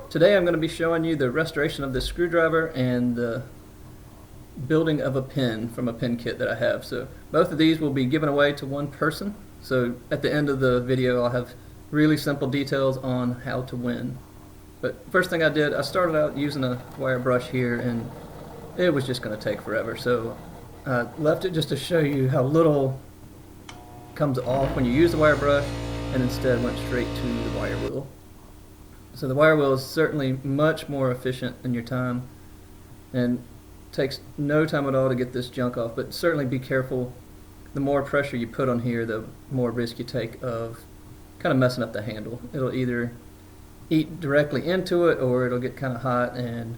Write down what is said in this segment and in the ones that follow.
today I'm going to be showing you the restoration of this screwdriver and the building of a pin from a pin kit that I have. So both of these will be given away to one person. So at the end of the video I'll have really simple details on how to win. But first thing I did, I started out using a wire brush here and it was just going to take forever. So I left it just to show you how little comes off when you use the wire brush, and instead went straight to the wire wheel. So the wire wheel is certainly much more efficient in your time and takes no time at all to get this junk off, but certainly be careful. The more pressure you put on here, the more risk you take of kind of messing up the handle. It'll either eat directly into it or it'll get kind of hot and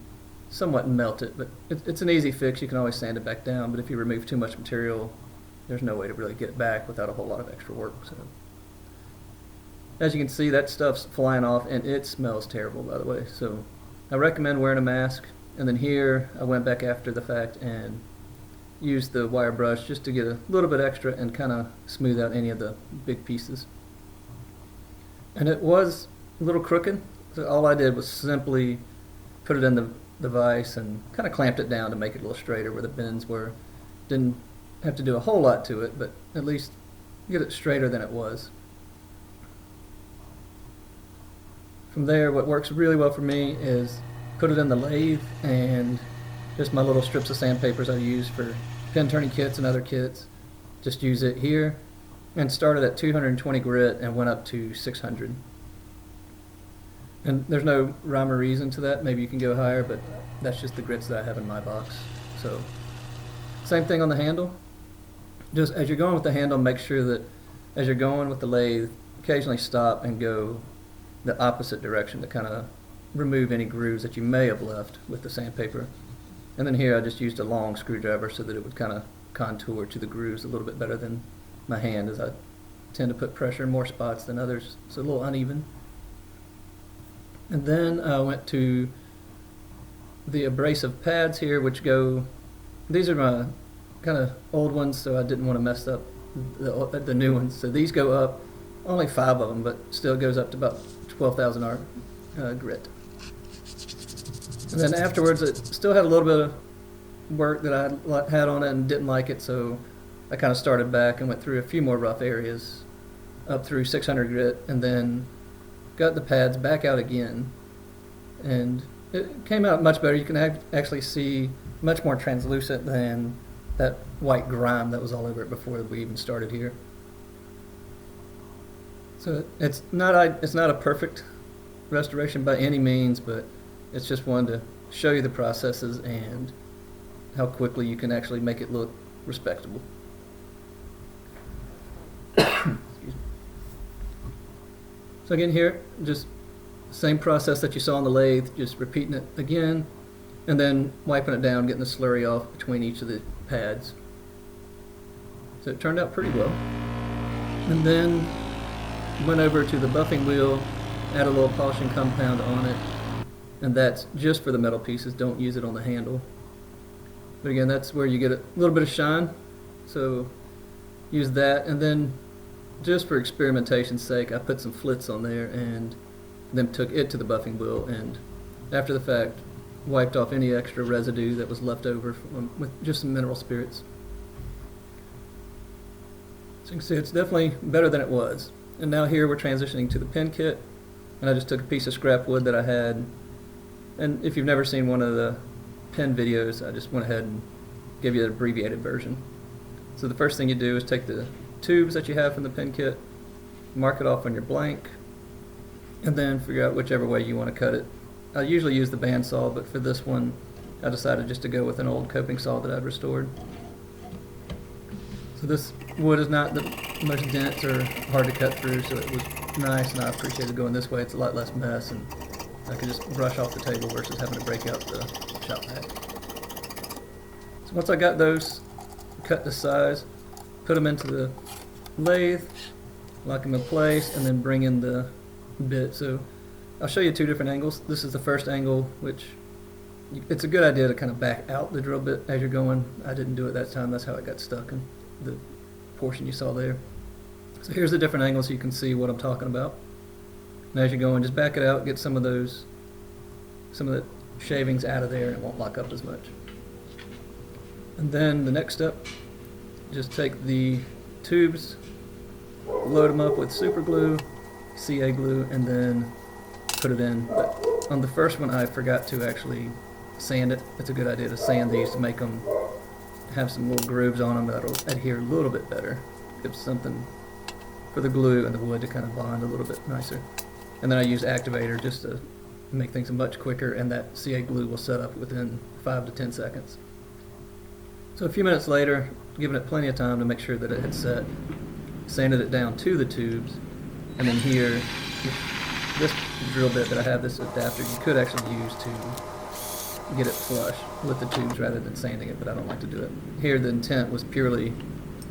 somewhat melt it, but it's an easy fix. You can always sand it back down, but if you remove too much material, there's no way to really get it back without a whole lot of extra work. So as you can see, that stuff's flying off and it smells terrible, by the way. So I recommend wearing a mask. And then here I went back after the fact and used the wire brush just to get a little bit extra and kind of smooth out any of the big pieces. And it was a little crooked, so all I did was simply put it in the vise and kind of clamped it down to make it a little straighter where the bends were. Didn't have to do a whole lot to it, but at least get it straighter than it was. From there, what works really well for me is put it in the lathe and just my little strips of sandpapers I use for pin turning kits and other kits. Just use it here and started at 220 grit and went up to 600. And there's no rhyme or reason to that. Maybe you can go higher, but that's just the grits that I have in my box. So same thing on the handle. Just as you're going with the handle, make sure that as you're going with the lathe, occasionally stop and go the opposite direction to kind of remove any grooves that you may have left with the sandpaper. And then here I just used a long screwdriver so that it would kind of contour to the grooves a little bit better than my hand, as I tend to put pressure in more spots than others. It's a little uneven. And then I went to the abrasive pads here, which go, these are my kind of old ones, so I didn't want to mess up the new ones. So these go up, only 5 of them, but still goes up to about 12,000 R grit. And then afterwards, it still had a little bit of work that I had on it and didn't like it, so I kind of started back and went through a few more rough areas up through 600 grit, and then got the pads back out again, and it came out much better. You can actually see much more translucent than that white grime that was all over it before we even started here. So it's not a perfect restoration by any means, but it's just one to show you the processes and how quickly you can actually make it look respectable. Excuse me. So again here, just same process that you saw on the lathe, just repeating it again, and then wiping it down, getting the slurry off between each of the pads. So it turned out pretty well. And then went over to the buffing wheel, add a little polishing compound on it, and that's just for the metal pieces. Don't use it on the handle. But again, that's where you get a little bit of shine, so use that. And then just for experimentation's sake, I put some flits on there and then took it to the buffing wheel, and after the fact wiped off any extra residue that was left over with just some mineral spirits. So you can see it's definitely better than it was. And now here we're transitioning to the pin kit, and I just took a piece of scrap wood that I had, and if you've never seen one of the pin videos, I just went ahead and gave you an abbreviated version. So the first thing you do is take the tubes that you have from the pin kit, mark it off on your blank, and then figure out whichever way you want to cut it. I usually use the bandsaw, but for this one I decided just to go with an old coping saw that I'd restored. So this wood is not the most dense or hard to cut through, so it was nice, and I appreciated going this way. It's a lot less mess, and I could just brush off the table versus having to break out the shop vac. So once I got those cut to size, put them into the lathe, lock them in place, and then bring in the bit. So I'll show you 2 different angles. This is the first angle, which it's a good idea to kind of back out the drill bit as you're going. I didn't do it that time. That's how it got stuck in the portion you saw there. So here's the different angles so you can see what I'm talking about. And as you're going, just back it out, get some of those some of the shavings out of there and it won't lock up as much. And then the next step, just take the tubes, load them up with super glue, CA glue, and then put it in. But on the first one I forgot to actually sand it. It's a good idea to sand these to make them have some little grooves on them that'll adhere a little bit better. Give something for the glue and the wood to kind of bond a little bit nicer. And then I use activator just to make things much quicker, and that CA glue will set up within 5 to 10 seconds. So a few minutes later, giving it plenty of time to make sure that it had set, sanded it down to the tubes, and then here, this drill bit that I have, this adapter, you could actually use to get it flush with the tubes rather than sanding it, but I don't like to do it. Here the intent was purely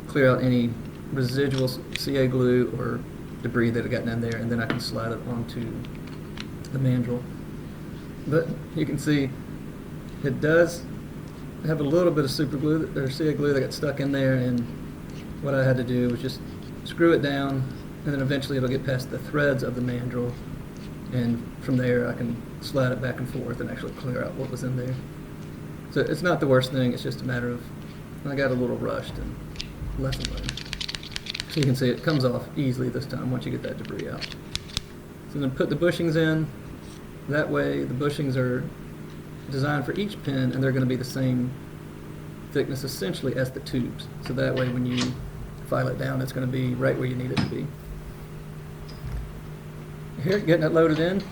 clear out any residual CA glue or debris that had gotten in there, and then I can slide it onto the mandrel. But you can see it does have a little bit of super glue or CA glue that got stuck in there, and what I had to do was just screw it down, and then eventually it'll get past the threads of the mandrel, and from there I can slide it back and forth and actually clear out what was in there. So it's not the worst thing, it's just a matter of I got a little rushed and lesson learned. So you can see it comes off easily this time once you get that debris out. So then put the bushings in. That way the bushings are designed for each pin, and they're going to be the same thickness essentially as the tubes. So that way when you file it down, it's going to be right where you need it to be. Here, getting it loaded in.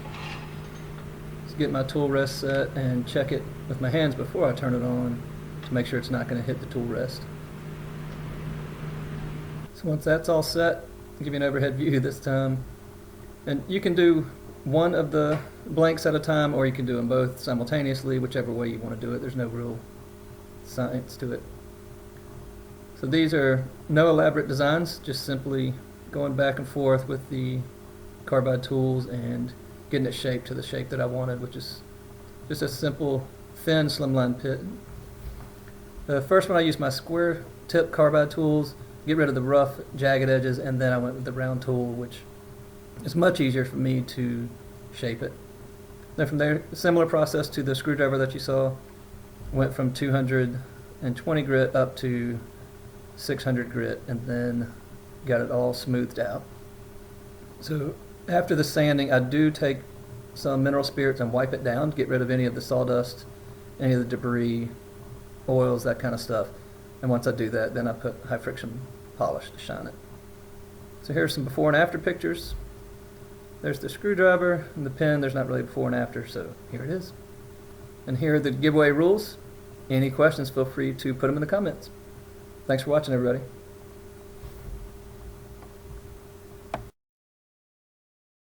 Let's get my tool rest set and check it with my hands before I turn it on to make sure it's not going to hit the tool rest. So once that's all set, I'll give you an overhead view this time. And you can do one of the blanks at a time, or you can do them both simultaneously, whichever way you want to do it. There's no real science to it. So these are no elaborate designs, just simply going back and forth with the carbide tools and getting it shaped to the shape that I wanted, which is just a simple, thin, slimline pit. The first one I used my square tip carbide tools, get rid of the rough, jagged edges, and then I went with the round tool, which is much easier for me to shape it. Then from there, similar process to the screwdriver that you saw, went from 220 grit up to 600 grit, and then got it all smoothed out. So after the sanding, I do take some mineral spirits and wipe it down to get rid of any of the sawdust, any of the debris, oils, that kind of stuff. And once I do that, then I put high friction polish to shine it. So here's some before and after pictures. There's the screwdriver and the pen. There's not really before and after, so here it is. And here are the giveaway rules. Any questions, feel free to put them in the comments. Thanks for watching, everybody.